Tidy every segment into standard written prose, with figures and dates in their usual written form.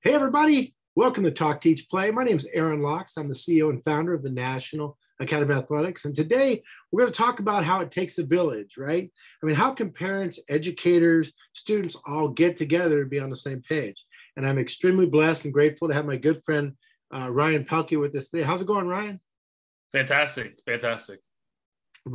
Hey, everybody. Welcome to Talk, Teach, Play. My name is Aaron Locks. I'm the CEO and founder of the National Academy of Athletics. And today we're going to talk about how it takes a village, right? I mean, how can parents, educators, students all get together to be on the same page? And I'm extremely blessed and grateful to have my good friend, Ryan Pelky, with us today. How's it going, Ryan? Fantastic. Fantastic.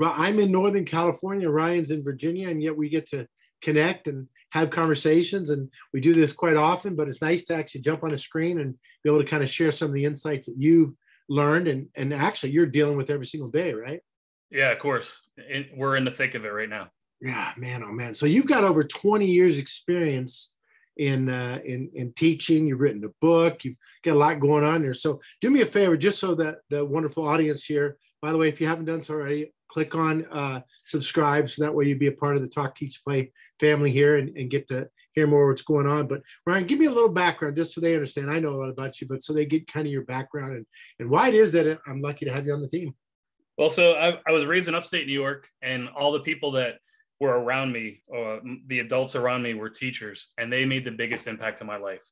I'm in Northern California. Ryan's in Virginia, and yet we get to connect and have conversations. And we do this quite often, but it's nice to actually jump on a screen and be able to kind of share some of the insights that you've learned and actually you're dealing with every single day, right? Yeah, of course. We're in the thick of it right now. Yeah, man, oh man. So you've got over 20 years experience in teaching. You've written a book. You've got a lot going on there. So do me a favor, just so that the wonderful audience here, by the way, if you haven't done so already, click on subscribe, so that way you'd be a part of the Talk, Teach, Play family here and get to hear more what's going on. But Ryan, give me a little background just so they understand. I know a lot about you, but so they get kind of your background and why it is that I'm lucky to have you on the team. Well, so I was raised in upstate New York, and all the people that were around me, the adults around me, were teachers, and they made the biggest impact on my life.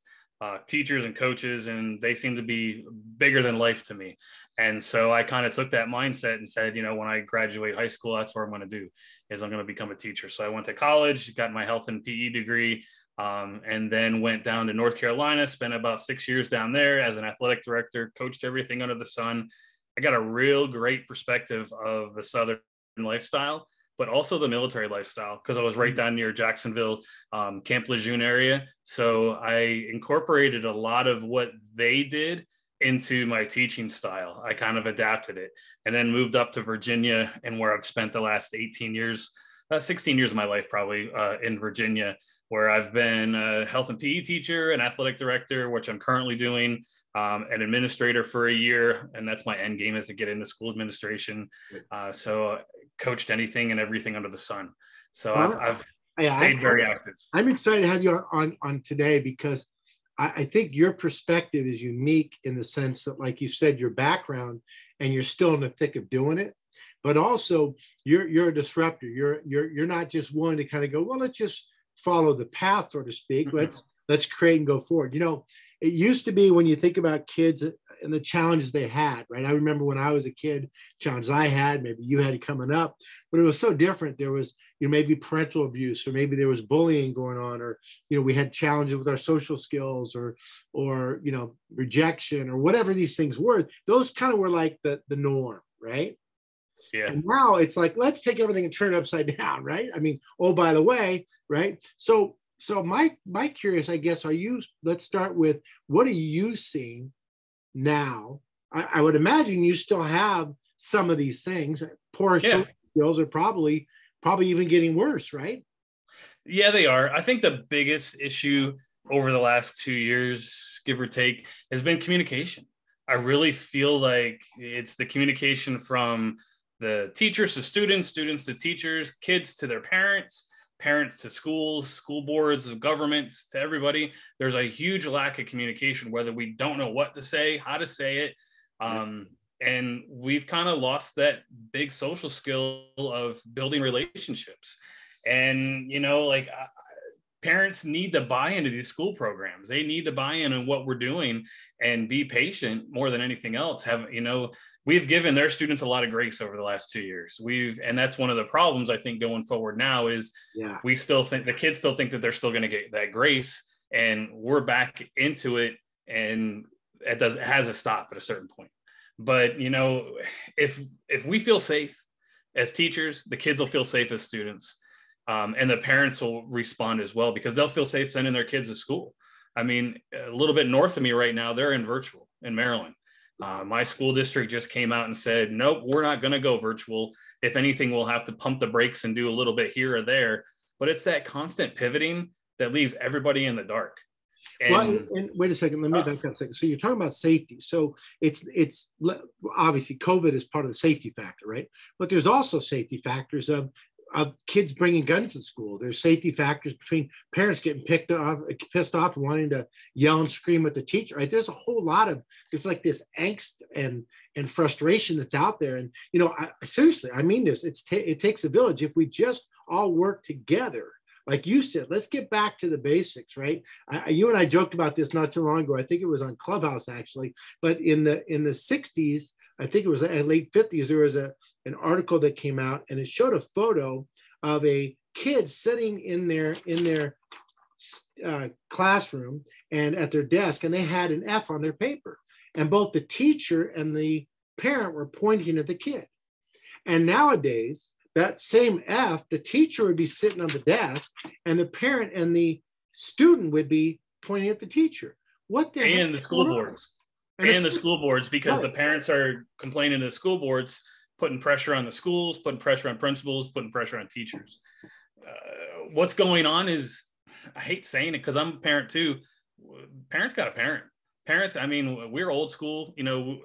Teachers and coaches, and they seem to be bigger than life to me. And so I kind of took that mindset and said, when I graduate high school, that's what I'm going to do, is I'm going to become a teacher. So I went to college, got my health and PE degree, and then went down to North Carolina, spent about 6 years down there as an athletic director, coached everything under the sun. I got a real great perspective of the Southern lifestyle, but also the military lifestyle, because I was right down near Jacksonville, Camp Lejeune area. So I incorporated a lot of what they did into my teaching style. I kind of adapted it and then moved up to Virginia, and where I've spent the last 18 years, 16 years of my life probably in Virginia, where I've been a health and PE teacher, an athletic director, which I'm currently doing, an administrator for a year. And that's my end game, is to get into school administration. So coached anything and everything under the sun. So I've stayed very active. I'm excited to have you on today, because I think your perspective is unique in the sense that, like you said, your background, and you're still in the thick of doing it, but also you're a disruptor. You're not just one to kind of go, well, let's just follow the path, so to speak. Mm-hmm. Let's create and go forward. It used to be, when you think about kids and the challenges they had, right? I remember when I was a kid, challenges I had, maybe you had coming up, but it was so different. There was, maybe parental abuse, or maybe there was bullying going on, or, we had challenges with our social skills, or, rejection, or whatever these things were. Those kind of were like the norm, right? Yeah. And now it's like, let's take everything and turn it upside down, right? I mean, oh, by the way, right? So my curious, I guess, let's start with, what are you seeing now? I would imagine you still have some of these things. Poor social skills are probably even getting worse, right? Yeah, they are. I think the biggest issue over the last 2 years, give or take, has been communication. I really feel like it's the communication from the teachers to students, students to teachers, kids to their parents, parents to schools, school boards, governments, to everybody. There's a huge lack of communication, whether we don't know what to say, how to say it. And we've kind of lost that big social skill of building relationships. And, parents need to buy into these school programs. They need to buy in what we're doing and be patient more than anything else. We've given their students a lot of grace over the last 2 years. And that's one of the problems, I think, going forward now, is we still think, the kids still think that they're still going to get that grace, and we're back into it, and it has to stop at a certain point. But, if we feel safe as teachers, the kids will feel safe as students. And the parents will respond as well, because they'll feel safe sending their kids to school. I mean, a little bit north of me right now, they're in virtual in Maryland. My school district just came out and said, nope, we're not going to go virtual. If anything, we'll have to pump the brakes and do a little bit here or there. But it's that constant pivoting that leaves everybody in the dark. And wait a second, let me back up a second. So you're talking about safety. So it's obviously COVID is part of the safety factor, right? But there's also safety factors of kids bringing guns to school. There's safety factors between parents getting pissed off, and wanting to yell and scream at the teacher, right? There's a whole lot of, there's like this angst and frustration that's out there. And, seriously, I mean this, it takes a village. If we just all work together, like you said, let's get back to the basics, right? You and I joked about this not too long ago. I think it was on Clubhouse actually, but in the 60s, I think it was late 50s, there was an article that came out and it showed a photo of a kid sitting in their classroom and at their desk, and they had an F on their paper, and both the teacher and the parent were pointing at the kid. And nowadays, that same F, the teacher would be sitting on the desk and the parent and the student would be pointing at the teacher. What the heck? And the school boards. And the school boards, because the parents are complaining to the school boards, putting pressure on the schools, putting pressure on principals, putting pressure on teachers. What's going on is, I hate saying it because I'm a parent too. Parents got to parent. Parents, I mean, we're old school. You know,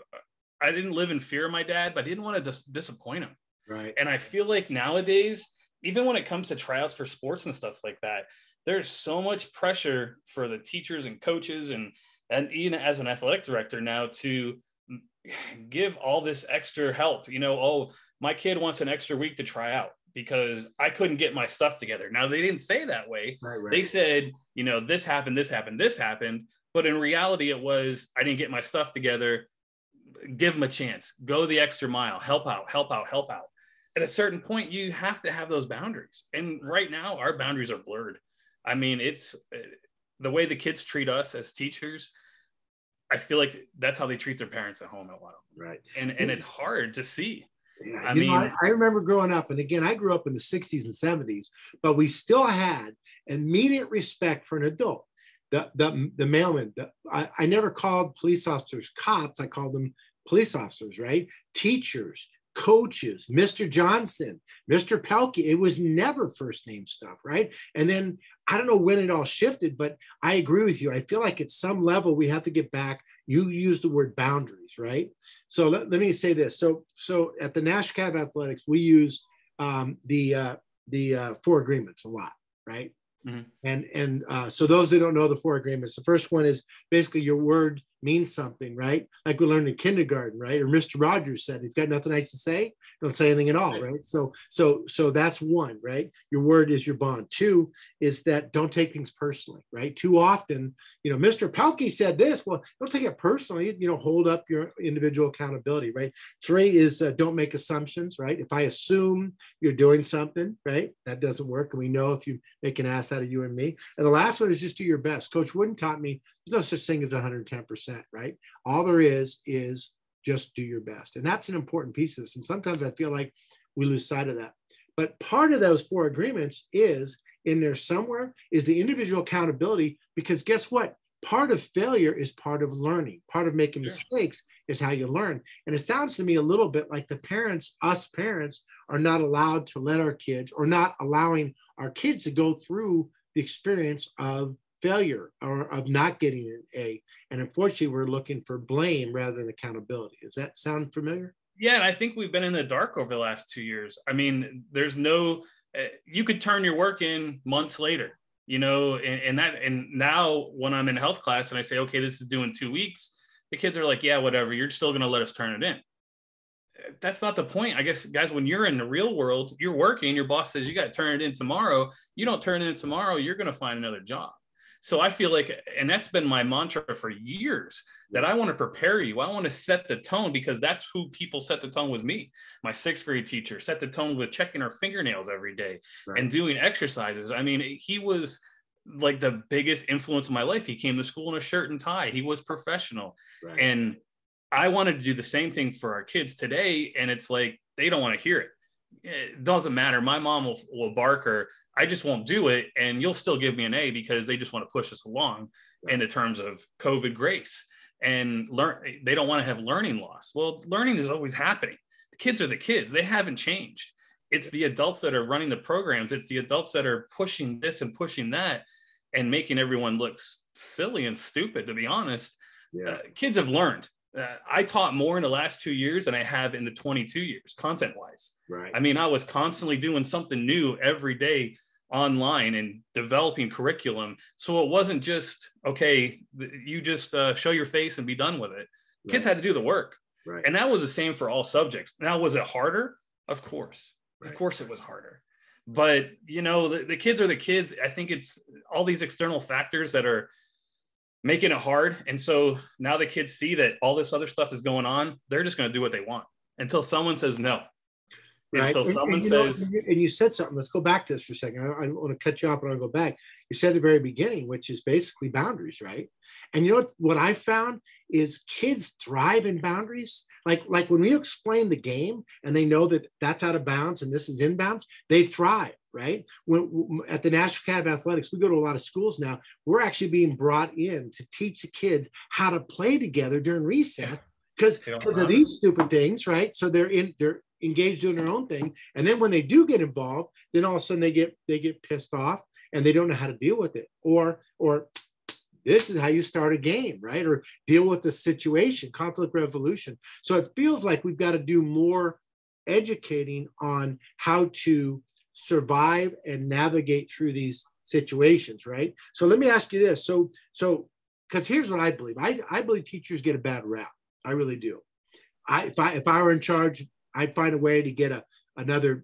I didn't live in fear of my dad, but I didn't want to disappoint him. Right. And I feel like nowadays, even when it comes to tryouts for sports and stuff like that, there's so much pressure for the teachers and coaches and even as an athletic director now to give all this extra help. You know, oh, my kid wants an extra week to try out because I couldn't get my stuff together. Now, they didn't say that way. Right. They said, you know, this happened, this happened, this happened. But in reality, it was, I didn't get my stuff together. Give them a chance. Go the extra mile. Help out, help out, help out. At a certain point, you have to have those boundaries. And right now, our boundaries are blurred. I mean, it's the way the kids treat us as teachers. I feel like that's how they treat their parents at home a lot. Right. And it's hard to see. Yeah, I remember growing up, and again, I grew up in the 60s and 70s, but we still had immediate respect for an adult. The mailman, I never called police officers cops. I called them police officers, right? Teachers, coaches, Mr. Johnson, Mr. Pelky. It was never first name stuff, right? And then I don't know when it all shifted, but I agree with you. I feel like at some level we have to get back. You use the word boundaries, right? So let me say this. So at the National Academy of Athletics, we use the 4 agreements a lot, right? Mm-hmm. And so those that don't know the 4 agreements, the first one is basically your word means something, right? Like we learned in kindergarten, right? Or Mr. Rogers said, if you've got nothing nice to say, don't say anything at all, right? So that's 1, right? Your word is your bond. 2 is that don't take things personally, right? Too often, you know, Mr. Pelky said this, well, don't take it personally, you know, hold up your individual accountability, right? 3 is don't make assumptions, right? If I assume you're doing something, right, that doesn't work. And we know if you make an ass out of you and me. And the last one is just do your best. Coach Wooden taught me there's no such thing as 110%, right? All there is just do your best. And that's an important piece of this. And sometimes I feel like we lose sight of that. But part of those 4 agreements is in there somewhere is the individual accountability, because guess what? Part of failure is part of learning. Part of making mistakes is how you learn. And it sounds to me a little bit like us parents are not allowed to let our kids, or not allowing our kids to go through the experience of failure or of not getting an A. And unfortunately, we're looking for blame rather than accountability. Does that sound familiar? Yeah, and I think we've been in the dark over the last 2 years. I mean, there's no, you could turn your work in months later, you know, and now when I'm in health class and I say, okay, this is due in 2 weeks, the kids are like, yeah, whatever, you're still going to let us turn it in. That's not the point. I guess, guys, when you're in the real world, you're working, your boss says you got to turn it in tomorrow. You don't turn it in tomorrow, you're going to find another job. So I feel like, and that's been my mantra for years, that I want to prepare you. I want to set the tone, because that's who people set the tone with me. My 6th grade teacher set the tone with checking our fingernails every day and doing exercises. I mean, he was like the biggest influence in my life. He came to school in a shirt and tie. He was professional. Right. And I wanted to do the same thing for our kids today. And it's like, they don't want to hear it. It doesn't matter. My mom will bark, or I just won't do it. And you'll still give me an A, because they just want to push us along in the terms of COVID grace and learn. They don't want to have learning loss. Well, learning is always happening. The kids are the kids. They haven't changed. It's the adults that are running the programs. It's the adults that are pushing this and pushing that and making everyone look silly and stupid, to be honest. Kids have learned. I taught more in the last 2 years than I have in the 22 years, content-wise. Right. I mean, I was constantly doing something new every day online and developing curriculum. So it wasn't just, okay, you just show your face and be done with it. Right. Kids had to do the work. Right. And that was the same for all subjects. Now, was it harder? Of course. Right. Of course it was harder. But, you know, the kids are the kids. I think it's all these external factors that are making it hard. And so now the kids see that all this other stuff is going on. They're just going to do what they want until someone says no. Right. Until someone you know, says, and you said something. Let's go back to this for a second. I want to cut you off, but I'll go back. You said at the very beginning, which is basically boundaries, right? And you know what I found is kids thrive in boundaries. Like when we explain the game and they know that that's out of bounds and this is in bounds, they thrive, right? When at the National Academy of Athletics, we go to a lot of schools now. We're actually being brought in to teach the kids how to play together during recess because of these stupid things, right? So they're engaged doing their own thing, and then when they do get involved, then all of a sudden they get pissed off and they don't know how to deal with it, or this is how you start a game, right? Or deal with the situation, conflict resolution. So it feels like we've got to do more educating on how to survive and navigate through these situations, right? So let me ask you this. So because here's what I believe. I believe teachers get a bad rap. I really do. If I were in charge, I'd find a way to get another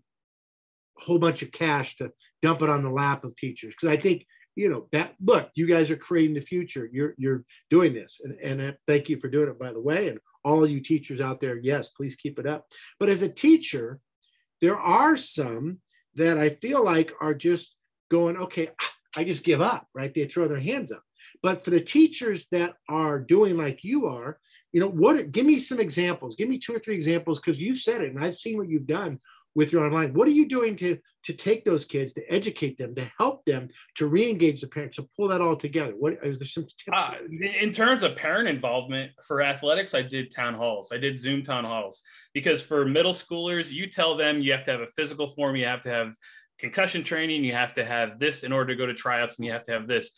whole bunch of cash to dump it on the lap of teachers. Because I think, you know, that, look, you guys are creating the future. You're doing this. And thank you for doing it, by the way. And all you teachers out there, yes, please keep it up. But as a teacher, there are some that I feel like are just going, okay, I just give up, right? They throw their hands up. But for the teachers that are doing like you are, you know, give me some examples. Give me 2 or 3 examples, because you said it and I've seen what you've done with your online. What are you doing to take those kids, to educate them, to help them, to re-engage the parents, to pull that all together? What is there some tips? In terms of parent involvement for athletics, I did town halls. I did Zoom town halls, because for middle schoolers, you tell them you have to have a physical form, you have to have concussion training, you have to have this in order to go to tryouts, and you have to have this.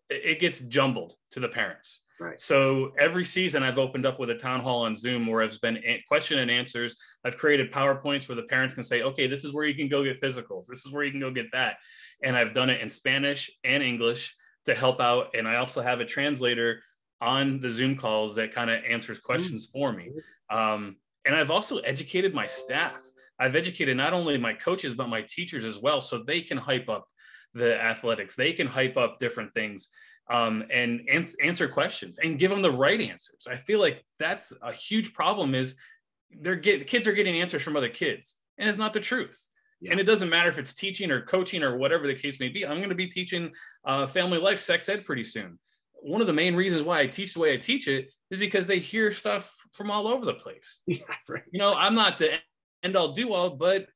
It gets jumbled to the parents. Right. So every season I've opened up with a town hall on Zoom where it's been question and answers. I've created PowerPoints where the parents can say, okay, this is where you can go get physicals. This is where you can go get that. And I've done it in Spanish and English to help out. And I also have a translator on the Zoom calls that kind of answers questions for me. And I've also educated my staff. I've educated not only my coaches, but my teachers as well, so they can hype up the athletics. They can hype up different things. And answer questions and give them the right answers. I feel like that's a huge problem, is kids are getting answers from other kids, and it's not the truth. Yeah. And it doesn't matter if it's teaching or coaching or whatever the case may be. I'm going to be teaching family life, sex ed pretty soon. One of the main reasons why I teach the way I teach it is because they hear stuff from all over the place. Yeah, right. You know, I'm not the end all do all, but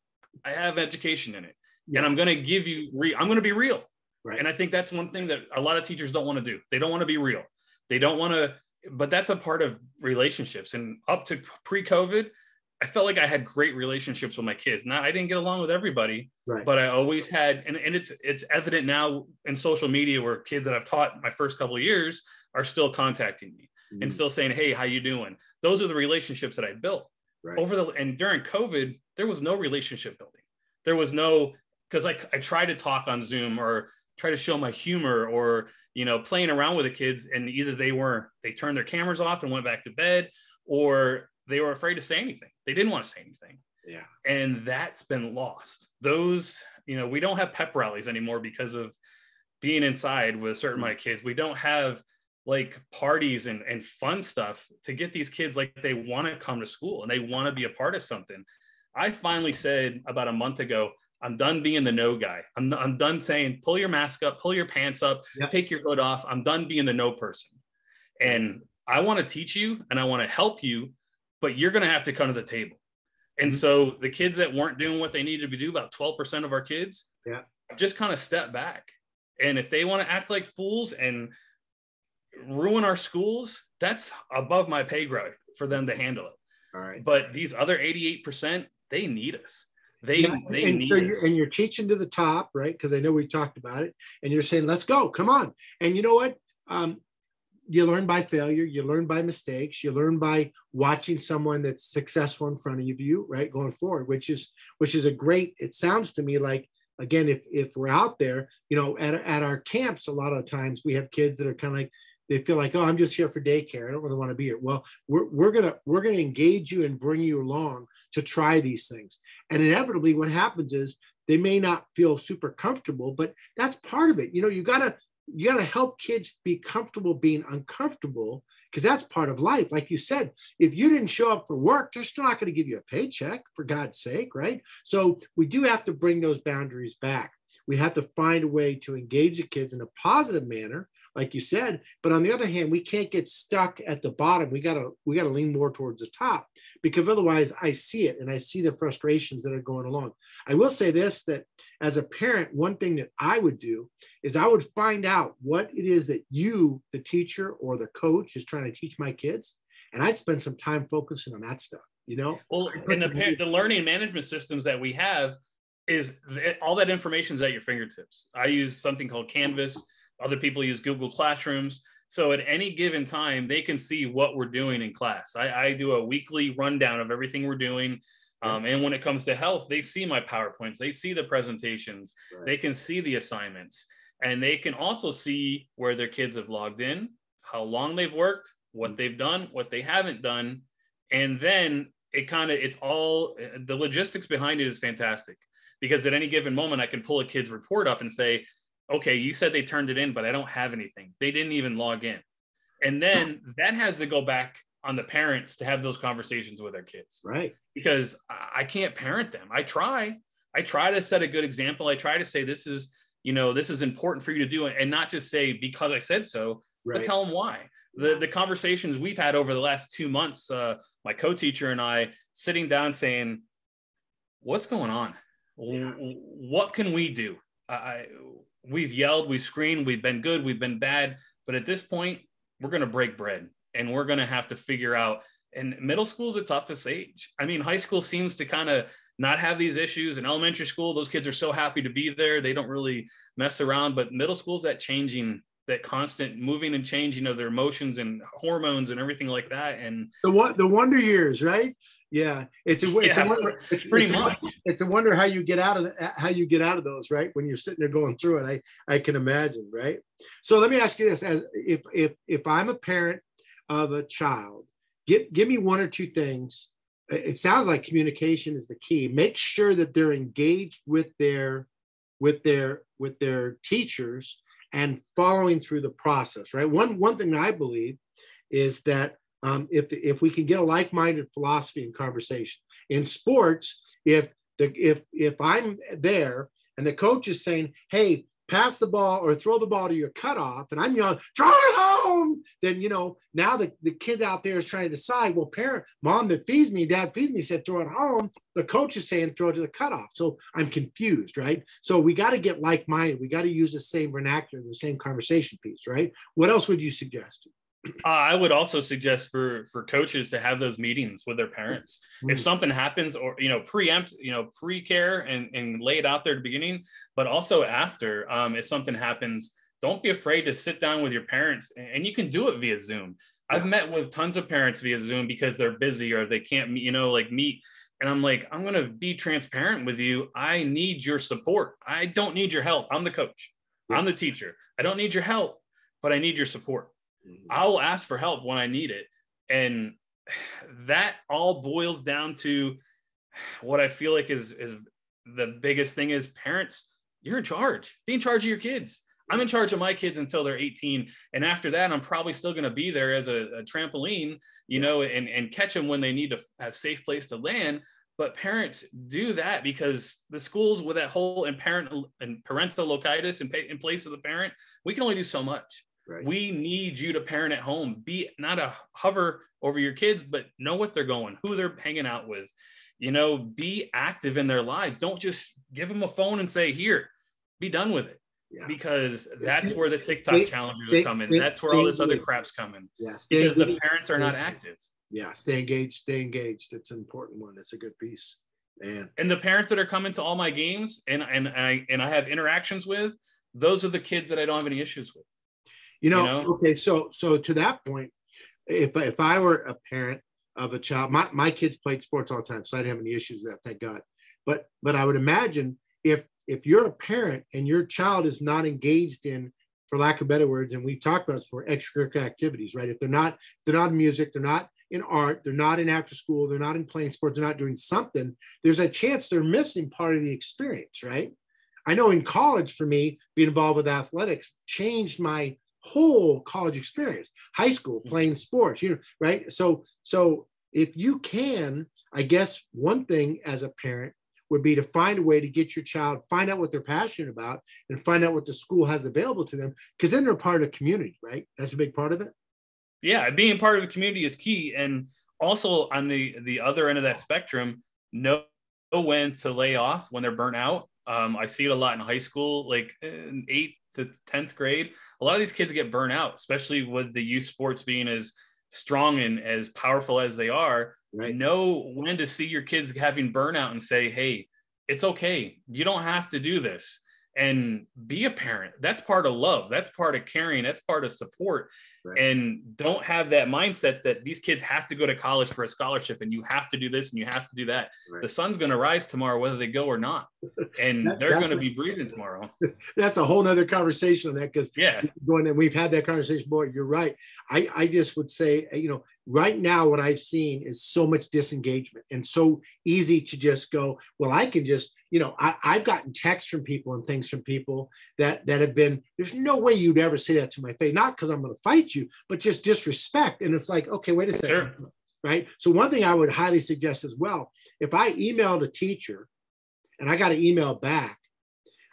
I have education in it. Yeah. And I'm going to give you, I'm going to be real. Right. And I think that's one thing that a lot of teachers don't want to do. They don't want to be real. They don't want to, but that's a part of relationships. And up to pre-COVID, I felt like I had great relationships with my kids. Now, I didn't get along with everybody, right, but I always had, and it's evident now in social media where kids that I've taught my first couple of years are still contacting me and still saying, hey, how you doing? Those are the relationships that I built. Right. And during COVID, there was no relationship building. There was no, because I tried to talk on Zoom or try to show my humor, or, you know, playing around with the kids, and either they turned their cameras off and went back to bed, or they were afraid to say anything. They didn't want to say anything. Yeah. And that's been lost. Those, you know, we don't have pep rallies anymore because of being inside with certain my kids. We don't have like parties and fun stuff to get these kids, like, they want to come to school and they want to be a part of something. I finally said about a month ago, I'm done being the no guy. I'm done saying, pull your mask up, pull your pants up, yep, take your hood off. I'm done being the no person. And I want to teach you and I want to help you, but you're going to have to come to the table. And so the kids that weren't doing what they needed to do, about 12% of our kids, just kind of step back. And if they want to act like fools and ruin our schools, that's above my pay grade for them to handle it. All right. But these other 88%, they need us. You're teaching to the top, right? Because I know we talked about it, and you're saying, let's go, come on. And you know what? You learn by failure, you learn by mistakes, you learn by watching someone that's successful in front of you, right? Going forward, which is a great, it sounds to me like, again, if we're out there, you know, at our camps, a lot of times we have kids that are kind of like, they feel like, oh, I'm just here for daycare, I don't really want to be here. Well, we're gonna engage you and bring you along to try these things. And inevitably what happens is they may not feel super comfortable, but that's part of it. You gotta help kids be comfortable being uncomfortable, because that's part of life. Like you said, if you didn't show up for work, they're still not going to give you a paycheck, for God's sake, right? So we do have to bring those boundaries back. We have to find a way to engage the kids in a positive manner, like you said. But on the other hand, we can't get stuck at the bottom. We gotta lean more towards the top, because otherwise I see it and I see the frustrations that are going along. I will say this, that as a parent, one thing that I would do is I would find out what it is that you, the teacher or the coach, is trying to teach my kids. And I'd spend some time focusing on that stuff, Well, and the learning management systems that we have is all that information is at your fingertips. I use something called Canvas. Other people use Google Classrooms. So at any given time, they can see what we're doing in class. I do a weekly rundown of everything we're doing. And when it comes to health, they see my PowerPoints, they see the presentations, right. They can see the assignments, and they can also see where their kids have logged in, how long they've worked, what they've done, what they haven't done. And then it's all, the logistics behind it is fantastic, because at any given moment, I can pull a kid's report up and say, okay, you said they turned it in, but I don't have anything. They didn't even log in. And then that has to go back on the parents to have those conversations with their kids. Right. Because I can't parent them. I try to set a good example. I try to say, this is important for you to do, and not just say, because I said so, right. But tell them why. The conversations we've had over the last 2 months, my co-teacher and I sitting down saying, what's going on? Yeah. What can we do? We've yelled, we've screamed, we've been good, we've been bad, but at this point, we're going to break bread, and we're going to have to figure out. And middle school is the toughest age. I mean, high school seems to kind of not have these issues. In elementary school, those kids are so happy to be there. They don't really mess around. But middle school is that changing, that constant moving and changing of their emotions and hormones and everything like that. And the wonder years, right? Yeah, it's a wonder how you get out of those, right? When you're sitting there going through it, I can imagine, right? So let me ask you this: as if I'm a parent of a child, give me one or two things. It sounds like communication is the key. Make sure that they're engaged with their teachers and following through the process, right? One thing I believe is that if we can get a like-minded philosophy and conversation in sports, if I'm there and the coach is saying, hey, pass the ball or throw the ball to your cutoff, and I'm yelling, throw it home, then, now the kid out there is trying to decide, well, mom that feeds me, dad feeds me said, throw it home. The coach is saying, throw it to the cutoff. So I'm confused, right? So we got to get like-minded. We got to use the same vernacular, the same conversation piece, right? What else would you suggest? I would also suggest for coaches to have those meetings with their parents. Mm-hmm. If something happens, or, preempt, pre-care and lay it out there at the beginning, but also after, if something happens, don't be afraid to sit down with your parents, and you can do it via Zoom. Yeah. I've met with tons of parents via Zoom because they're busy or they can't meet. And I'm like, I'm going to be transparent with you. I need your support. I don't need your help. I'm the coach. Yeah. I'm the teacher. I don't need your help, but I need your support. I will ask for help when I need it. And that all boils down to what I feel like is the biggest thing is, parents, you're in charge. Be in charge of your kids. I'm in charge of my kids until they're 18. And after that, I'm probably still going to be there as a trampoline, and catch them when they need to have a safe place to land. But parents do that, because the schools with that whole parental loquitis in place of the parent, we can only do so much. Right. We need you to parent at home. Be not a hover over your kids, but know what they're going, who they're hanging out with. Be active in their lives. Don't just give them a phone and say, here, be done with it. Yeah. Because that's where the TikTok challenges are coming. That's where all this other crap's coming. Yeah, because the parents are not active. Yeah, stay engaged. It's an important one. It's a good piece. Man. And the parents that are coming to all my games and I have interactions with, those are the kids that I don't have any issues with. Okay, so to that point, if I were a parent of a child, my kids played sports all the time, so I didn't have any issues with that, thank God. But I would imagine if you're a parent and your child is not engaged in, for lack of better words, and we've talked about this for extracurricular activities, right? If they're not in music, they're not in art, they're not in after school, they're not in playing sports, they're not doing something, there's a chance they're missing part of the experience, right? I know in college, for me, being involved with athletics changed my whole college experience. High school, playing sports, right? So if you can, I guess one thing as a parent would be to find a way to get your child, find out what they're passionate about, and find out what the school has available to them, because then they're part of the community, right? That's a big part of it. Yeah, being part of the community is key. And also on the other end of that spectrum, know when to lay off when they're burnt out. I see it a lot in high school, like in 8th to 10th grade. A lot of these kids get burnt out, especially with the youth sports being as strong and as powerful as they are. Right. Know when to see your kids having burnout and say, hey, it's okay. You don't have to do this. And be a parent. That's part of love. That's part of caring. That's part of support. Right. And don't have that mindset that these kids have to go to college for a scholarship and you have to do this and you have to do that. Right. The sun's going to rise tomorrow, whether they go or not. And they're going to be breathing tomorrow. That's a whole nother conversation on that, because we've had that conversation, boy, you're right. I just would say, right now what I've seen is so much disengagement and so easy to just go, well, I can just, I've gotten texts from people and things from people that have been, there's no way you'd ever say that to my face, not because I'm going to fight you, but just disrespect. And it's like, okay, wait a second. Sure. Right. So one thing I would highly suggest as well, if I emailed a teacher and I got an email back,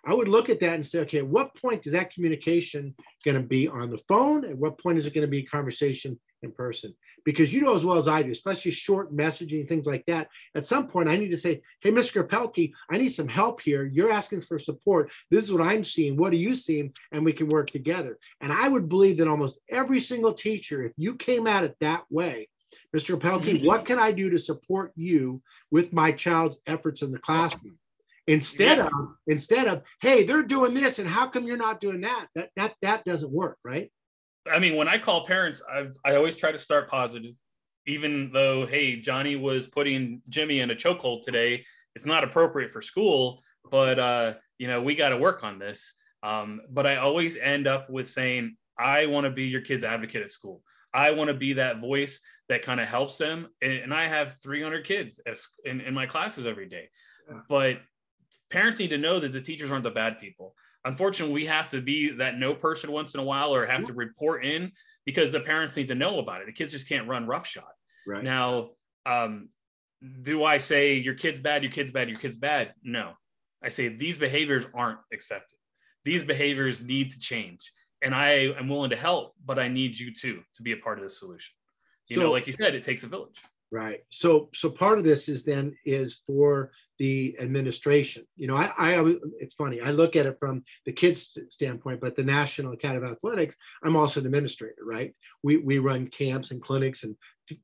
I would look at that and say, okay, at what point is that communication going to be on the phone? At what point is it going to be a conversation in person? Because you know as well as I do, especially short messaging and things like that, at some point I need to say, hey, Mr. Pelky, I need some help here. You're asking for support. This is what I'm seeing. What are you seeing? And we can work together. And I would believe that almost every single teacher, if you came at it that way, Mr. Pelky, what can I do to support you with my child's efforts in the classroom? Instead of, hey, they're doing this, and how come you're not doing that? That doesn't work, right? I mean, when I call parents, I always try to start positive, even though, hey, Johnny was putting Jimmy in a chokehold today. It's not appropriate for school, but we got to work on this. But I always end up with saying, I want to be your kid's advocate at school. I want to be that voice that kind of helps them. And I have 300 kids in my classes every day, but parents need to know that the teachers aren't the bad people. Unfortunately, we have to be that no person once in a while, or have to report in, because the parents need to know about it. The kids just can't run roughshod. Right. Now, do I say your kid's bad, your kid's bad, your kid's bad? No. I say these behaviors aren't accepted. These behaviors need to change. And I am willing to help, but I need you to be a part of the solution. Like you said, it takes a village. Right. So part of this is for the administration. It's funny. I look at it from the kids' standpoint, but the National Academy of Athletics, I'm also an administrator, right? We run camps and clinics and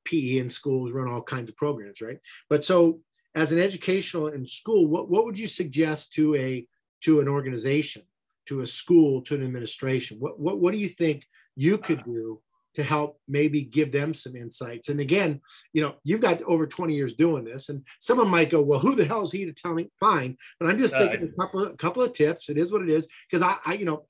PE in schools, run all kinds of programs, right? But so as an educational in school, what would you suggest to an organization, to a school, to an administration? What do you think you could do to help maybe give them some insights? And again, you've got over 20 years doing this, and someone might go, well, who the hell is he to tell me? Fine. But I'm just thinking a couple of tips. It is what it is. Because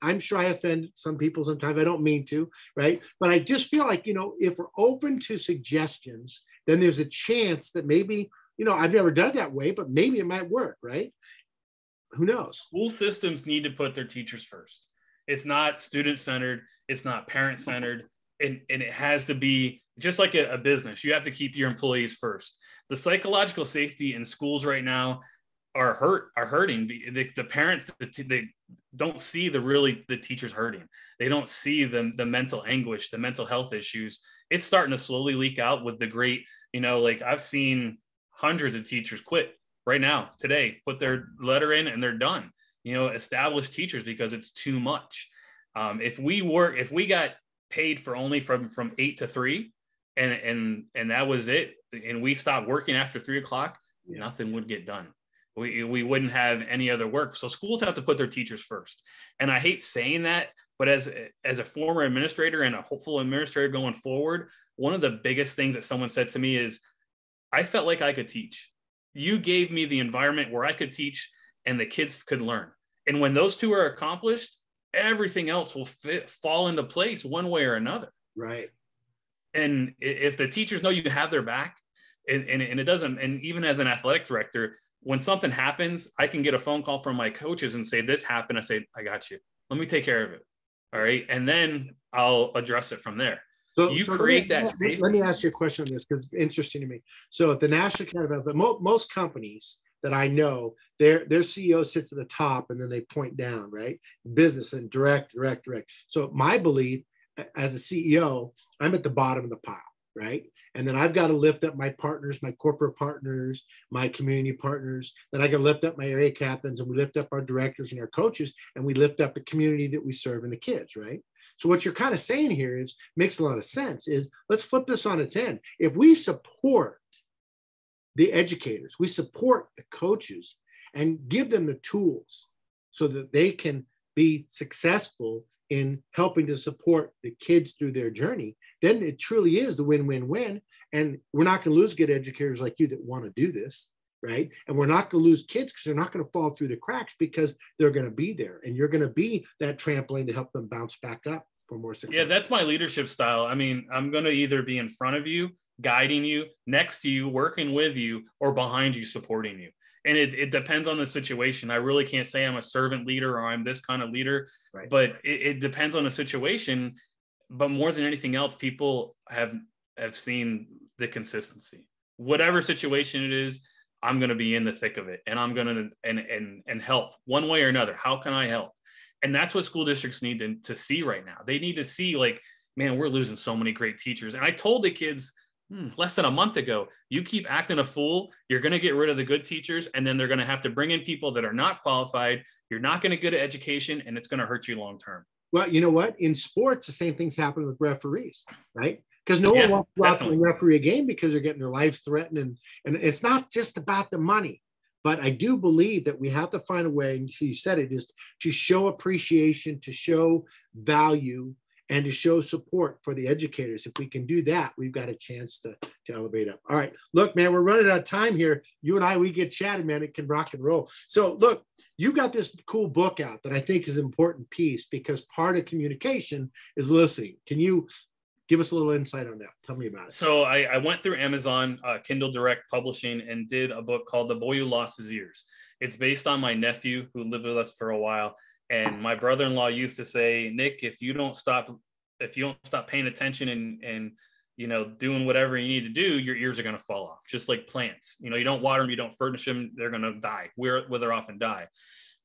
I'm sure I offend some people sometimes. I don't mean to, right? But I just feel like, if we're open to suggestions, then there's a chance that maybe, I've never done it that way, but maybe it might work, right? Who knows? School systems need to put their teachers first. It's not student-centered. It's not parent-centered. And it has to be just like a business. You have to keep your employees first. The psychological safety in schools right now are hurting. The parents, they don't see the teachers hurting. They don't see the mental anguish, the mental health issues. It's starting to slowly leak out with the great, I've seen hundreds of teachers quit right now, today, put their letter in and they're done. Established teachers, because it's too much. If we got paid for only from 8 to 3 and that was it, and we stopped working after 3 o'clock, nothing would get done. We wouldn't have any other work. So schools have to put their teachers first. And I hate saying that, but as a former administrator and a hopeful administrator going forward, one of the biggest things that someone said to me is, I felt like I could teach. You gave me the environment where I could teach and the kids could learn. And when those two are accomplished, everything else will fall into place one way or another. Right. And if the teachers know you have their back, and it doesn't, and even as an athletic director, when something happens, I can get a phone call from my coaches and say, this happened. I say, I got you. Let me take care of it. All right. And then I'll address it from there. You create that safety. Let me ask you a question on this, because it's interesting to me. So at the National Academy of most companies that I know, their CEO sits at the top and then they point down, right? Business and direct. So my belief as a CEO, I'm at the bottom of the pile, right? And then I've got to lift up my partners, my corporate partners, my community partners. Then I got to lift up my area captains, and we lift up our directors and our coaches, and we lift up the community that we serve and the kids, right? So what you're kind of saying here is, makes a lot of sense, is let's flip this on its end. If we support the educators, we support the coaches and give them the tools so that they can be successful in helping to support the kids through their journey, then it truly is the win-win-win. And we're not going to lose good educators like you that want to do this, right? And we're not going to lose kids because they're not going to fall through the cracks, because they're going to be there, and you're going to be that trampoline to help them bounce back up for more success. Yeah, that's my leadership style. I mean, I'm going to either be in front of you, guiding you, next to you, working with you, or behind you, supporting you. And it depends on the situation. I really can't say I'm a servant leader or I'm this kind of leader, right? But it depends on the situation. But more than anything else, people have seen the consistency. Whatever situation it is, I'm going to be in the thick of it, and I'm going to and help one way or another. How can I help? And that's what school districts need to see right now. They need to see, like, man, we're losing so many great teachers. And I told the kids less than a month ago, you keep acting a fool, you're going to get rid of the good teachers, and then they're going to have to bring in people that are not qualified. You're not going to get an education, and it's going to hurt you long term. Well, you know what? In sports, the same things happen with referees, right? Because no one wants to go out there and referee a game because they're getting their lives threatened. And it's not just about the money. But I do believe that we have to find a way, and you said it, is to show appreciation, to show value, and to show support for the educators. If we can do that, we've got a chance to elevate up. All right, look, man, we're running out of time here. You and I, we get chatted, man. It can rock and roll. So look, you got this cool book out that I think is an important piece, because part of communication is listening. Can you give us a little insight on that? Tell me about it. So I went through Amazon, Kindle Direct Publishing, and did a book called The Boy Who Lost His Ears. It's based on my nephew who lived with us for a while. And my brother-in-law used to say, Nick, if you don't stop paying attention and you know, doing whatever you need to do, your ears are going to fall off, just like plants. You know, you don't water them, you don't furnish them, they're going to die, wither off and die.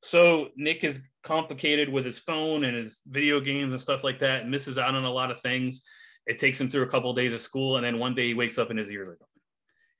So Nick is complicated with his phone and his video games and stuff like that, and misses out on a lot of things. It takes him through a couple of days of school, and then one day he wakes up and his ears are gone.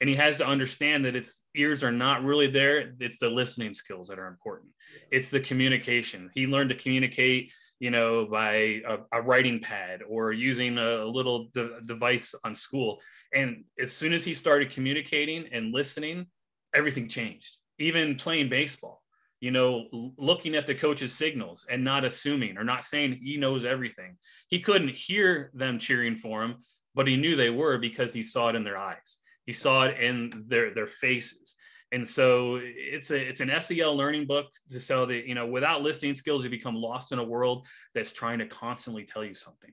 And he has to understand that its ears are not really there. It's the listening skills that are important. It's the communication. He learned to communicate, you know, by a writing pad or using a little device on school. And as soon as he started communicating and listening, everything changed. Even playing baseball, you know, looking at the coach's signals and not assuming or not saying he knows everything. He couldn't hear them cheering for him, but he knew they were because he saw it in their eyes. He saw it in their faces. And so it's an SEL learning book to sell that, you know, without listening skills, you become lost in a world that's trying to constantly tell you something.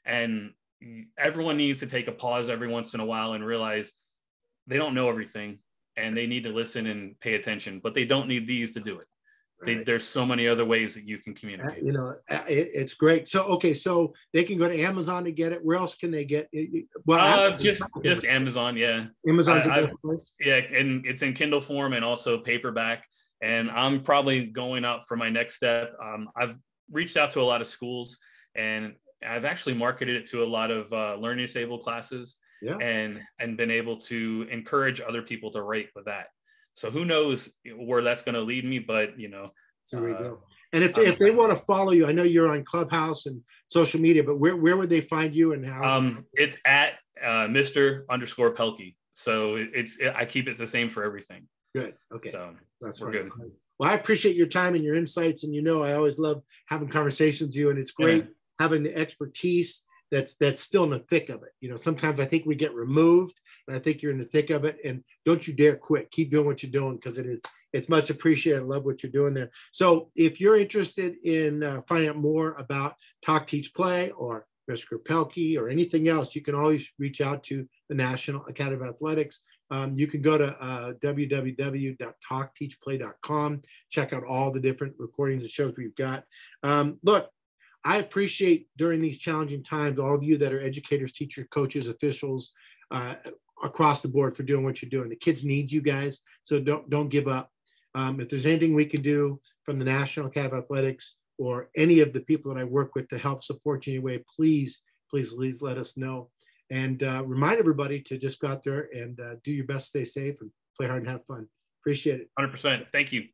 And everyone needs to take a pause every once in a while and realize they don't know everything, and they need to listen and pay attention, but they don't need these to do it. Right. There's so many other ways that you can communicate. You know, it's great. So, okay, so they can go to Amazon to get it. Where else can they get it? Well, just Amazon. Yeah. Amazon's the best place. Yeah. And it's in Kindle form and also paperback. And I'm probably going up for my next step. I've reached out to a lot of schools, and I've actually marketed it to a lot of learning disabled classes. Yeah. And been able to encourage other people to write with that. So who knows where that's going to lead me, but you know. So there you go. And if they want to follow you, I know you're on Clubhouse and social media, but where would they find you and how? It's at Mr._Pelky. So I keep it the same for everything. Good. Okay. So that's we're good. Well, I appreciate your time and your insights, and you know I always love having conversations with you, and it's great having the expertise that's still in the thick of it. You know, sometimes I think we get removed, and I think you're in the thick of it. And don't you dare quit. Keep doing what you're doing, because it's much appreciated. I love what you're doing there. So if you're interested in finding out more about Talk, Teach, Play, or Mr. Pelky, or anything else, you can always reach out to the National Academy of Athletics. You can go to www.talkteachplay.com, check out all the different recordings and shows we've got. Look, I appreciate during these challenging times, all of you that are educators, teachers, coaches, officials, across the board for doing what you're doing. The kids need you guys, so don't give up. If there's anything we can do from the National Academy of Athletics or any of the people that I work with to help support you anyway, please let us know. And remind everybody to just go out there and do your best, stay safe, and play hard and have fun. Appreciate it. 100%. Thank you.